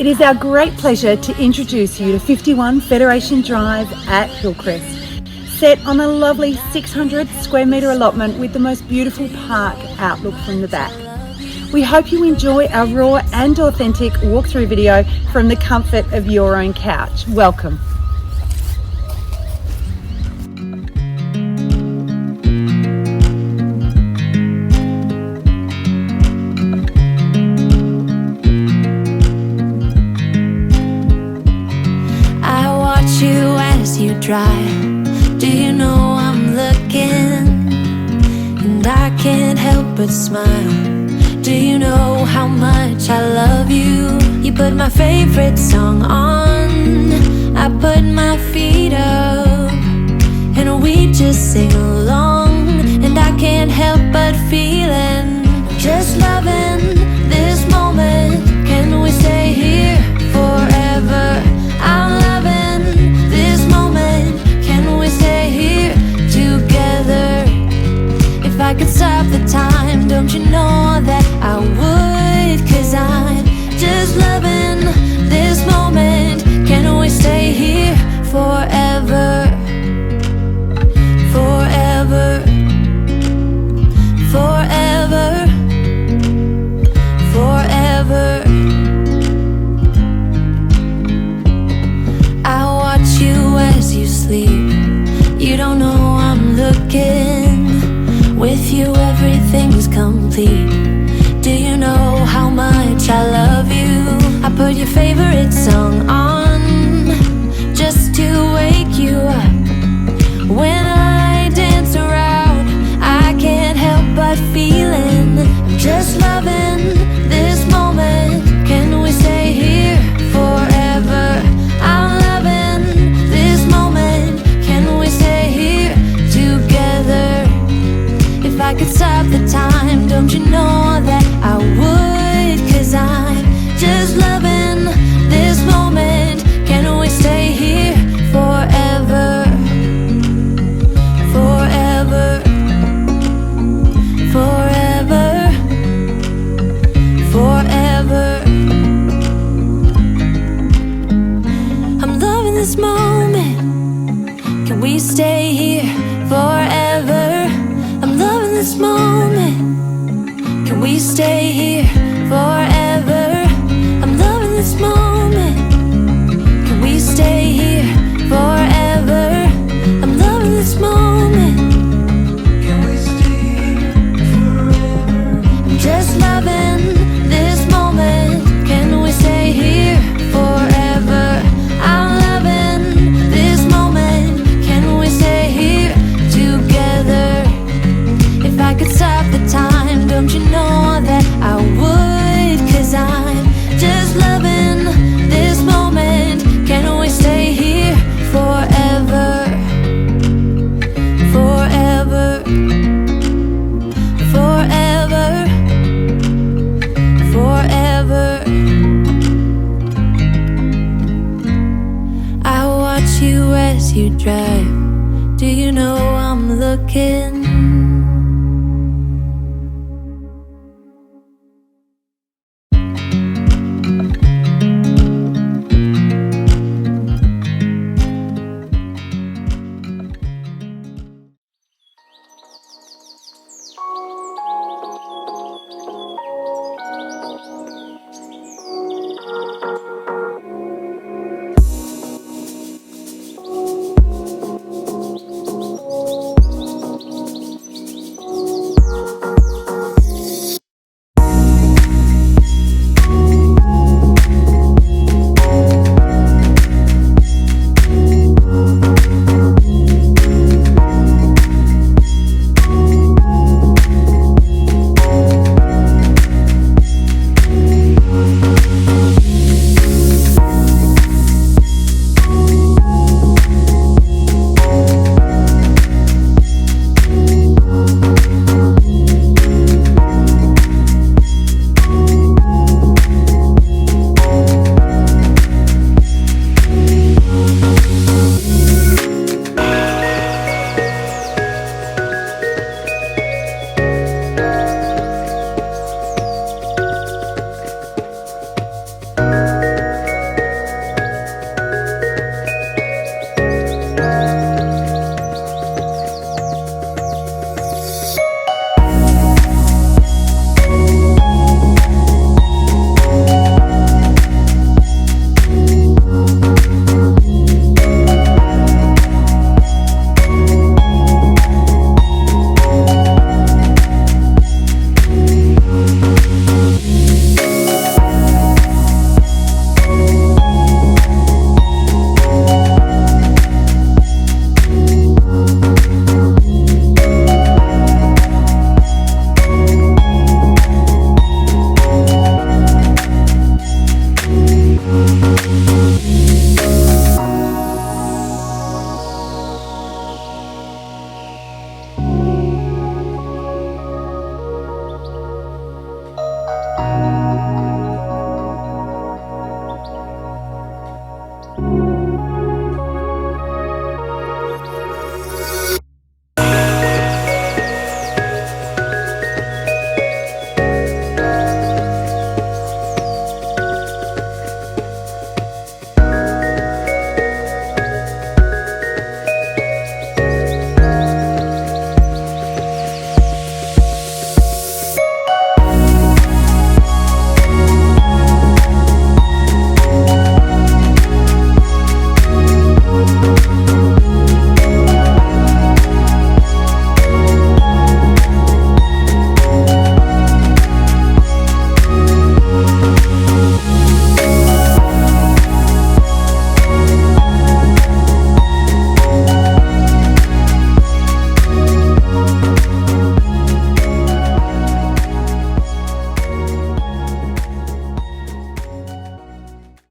It is our great pleasure to introduce you to 51 Federation Drive at Hillcrest, set on a lovely 600 square metre allotment with the most beautiful park outlook from the back. We hope you enjoy our raw and authentic walkthrough video from the comfort of your own couch. Welcome. Drive. Do you know I'm looking? And I can't help but smile. Do you know how much I love you? You put my favorite song on, I put my feet up, and we just sing along. And I can't help but feeling, just loving this moment. Can we stay here forever? I'm loving this moment. Can we stay here together? If I could stop the time, don't you know that I would? 'Cause I'm just loving this moment. Can we stay here forever? Forever. Forever. Forever. I watch you as you sleep. You don't know I'm looking. With you everything's complete. Do you know how much I love you? I put your favorite song on just to wake you up. When I dance around, I can't help but feeling, just loving this moment. Can we stay here forever? I'm loving this moment. Can we stay here together? If I could stop the time, don't you know that I would? 'Cause I'm just loving this moment. Can we stay here forever? Forever. Forever. Forever. I'm loving this moment. Can we stay here forever? I'm loving this moment. Can we stay here forever? I'm loving this moment. Can we stay here forever? I'm loving this moment. Can we stay here forever? I'm just loving this moment. Can we stay here forever? I'm loving this moment. Can we stay here together? If I could stop the time, don't you know that I would? 'Cause I'm just loving this moment. Can we stay here forever? Forever. Forever. Forever. I watch you as you drive. Do you know I'm looking?